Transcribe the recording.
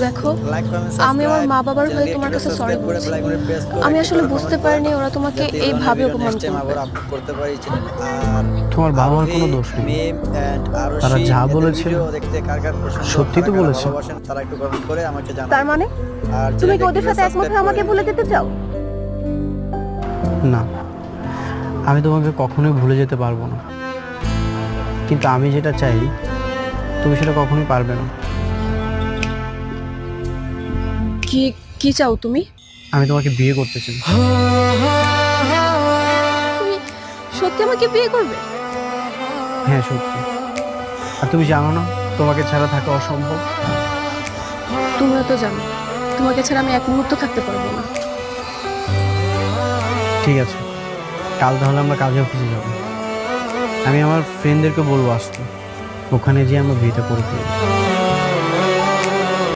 দেখো, আমি আমার মা বাবার হয়ে তোমার কাছে সরি বলছি। আমি আসলে বুঝতে পারিনি ওরা তোমাকে এইভাবে অপমান করবে। তোমার বাবা মার কোনো দোষ নেই, তারা যা বলেছে সত্যি তো বলেছে। তার মানে তুমি কি ওদের সাথে একমত হয়ে আমাকে ভুলে যেতে চাও? না, আমি তোমাকে কখনোই ভুলে যেতে পারবো না, কিন্তু আমি যেটা চাই তুমি সেটা কখনোই পারবে না। কি কি চাও তুমি? আমি তোমাকে বিয়ে করতে চাই। তুমি সত্যি আমাকে বিয়ে করবে? হ্যাঁ সত্যি। আর তুমি জানো না তোমাকে ছাড়া থাকা অসম্ভব। তুমিও তো জানো তোমাকে ছাড়া আমি এক মুহূর্ত থাকতে পারবো না। ঠিক আছে, কাল তাহলে আমরা কাজে অফিসে যাবো। আমি আমার ফ্রেন্ডদেরকে বলবো আসতে, ওখানে যেয়ে আমরা বিয়েটা করে ফেলবো।